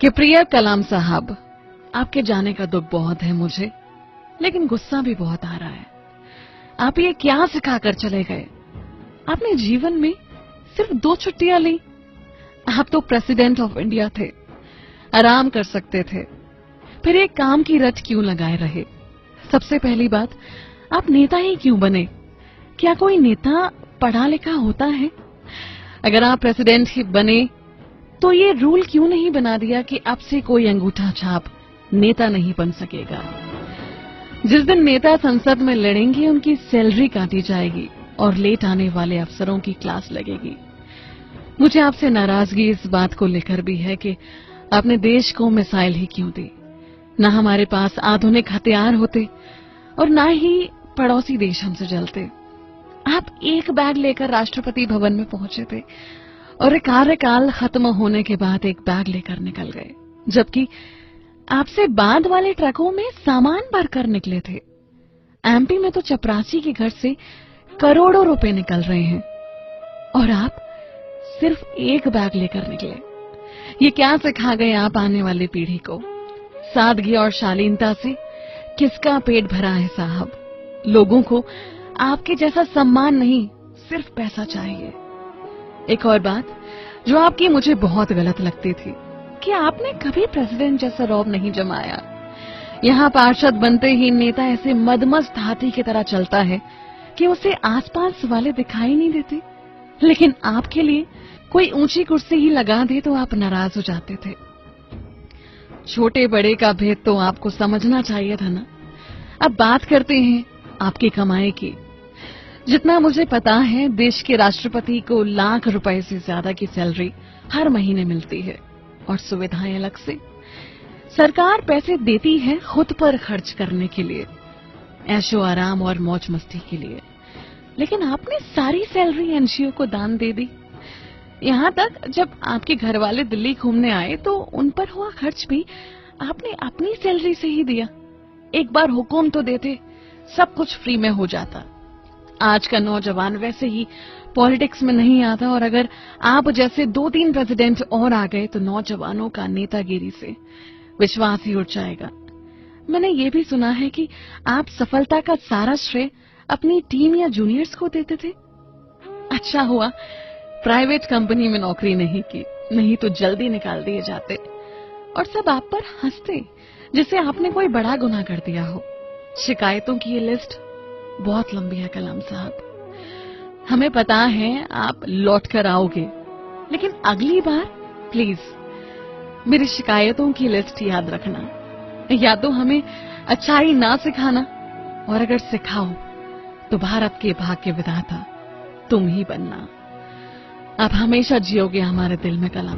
कि प्रिय कलाम साहब, आपके जाने का दुख बहुत है मुझे, लेकिन गुस्सा भी बहुत आ रहा है। आप ये क्या सिखाकर चले गए? आपने जीवन में सिर्फ 2 छुट्टियां ली। आप तो प्रेसिडेंट ऑफ इंडिया थे, आराम कर सकते थे, फिर एक काम की रट क्यों लगाए रहे? सबसे पहली बात, आप नेता ही क्यों बने? क्या कोई नेता पढ़ा लिखा होता है? अगर आप प्रेसिडेंट ही बने तो ये रूल क्यों नहीं बना दिया कि आपसे कोई अंगूठा छाप नेता नहीं बन सकेगा? जिस दिन नेता संसद में लड़ेंगे उनकी सैलरी काटी जाएगी और लेट आने वाले अफसरों की क्लास लगेगी। मुझे आपसे नाराजगी इस बात को लेकर भी है कि आपने देश को मिसाइल ही क्यों दी? न हमारे पास आधुनिक हथियार होते और न ही पड़ोसी देश हमसे जलते। आप एक बैग लेकर राष्ट्रपति भवन में पहुंचे थे और कार्यकाल खत्म होने के बाद एक बैग लेकर निकल गए, जबकि आपसे बाद वाले ट्रकों में सामान भरकर निकले थे। एमपी में तो चपरासी के घर से करोड़ों रुपए निकल रहे हैं और आप सिर्फ एक बैग लेकर निकले। ये क्या सिखा गए आप आने वाली पीढ़ी को? सादगी और शालीनता से किसका पेट भरा है साहब? लोगों को आपके जैसा सम्मान नहीं, सिर्फ पैसा चाहिए। एक और बात जो आपकी मुझे बहुत गलत लगती थी कि आपने कभी प्रेसिडेंट जैसा रौब नहीं जमाया। यहाँ पार्षद बनते ही नेता ऐसे मदमस्त हाथी की तरह चलता है कि उसे आसपास वाले दिखाई नहीं देते, लेकिन आपके लिए कोई ऊंची कुर्सी ही लगा दे तो आप नाराज हो जाते थे। छोटे बड़े का भेद तो आपको समझना चाहिए था ना। अब बात करते हैं आपकी कमाई की। जितना मुझे पता है, देश के राष्ट्रपति को लाख रुपए से ज्यादा की सैलरी हर महीने मिलती है और सुविधाएं अलग से। सरकार पैसे देती है खुद पर खर्च करने के लिए, ऐशो आराम और मौज मस्ती के लिए, लेकिन आपने सारी सैलरी एनजीओ को दान दे दी। यहाँ तक जब आपके घर वाले दिल्ली घूमने आए तो उन पर हुआ खर्च भी आपने अपनी सैलरी से ही दिया। एक बार हुक्म तो देते, सब कुछ फ्री में हो जाता। आज का नौजवान वैसे ही पॉलिटिक्स में नहीं आता और अगर आप जैसे 2-3 प्रेसिडेंट और आ गए तो नौजवानों का नेतागिरी से विश्वास ही उठ जाएगा। मैंने ये भी सुना है कि आप सफलता का सारा श्रेय अपनी टीम या जूनियर्स को देते थे। अच्छा हुआ प्राइवेट कंपनी में नौकरी नहीं की, नहीं तो जल्दी निकाल दिए जाते और सब आप पर हंसते जैसे आपने कोई बड़ा गुनाह कर दिया हो। शिकायतों की ये लिस्ट बहुत लंबी है कलाम साहब। हमें पता है आप लौट कर आओगे, लेकिन अगली बार प्लीज मेरी शिकायतों की लिस्ट याद रखना। या तो हमें अच्छाई ना सिखाना, और अगर सिखाओ तो भारत के भाग्य विधाता तुम ही बनना। आप हमेशा जियोगे हमारे दिल में कलाम।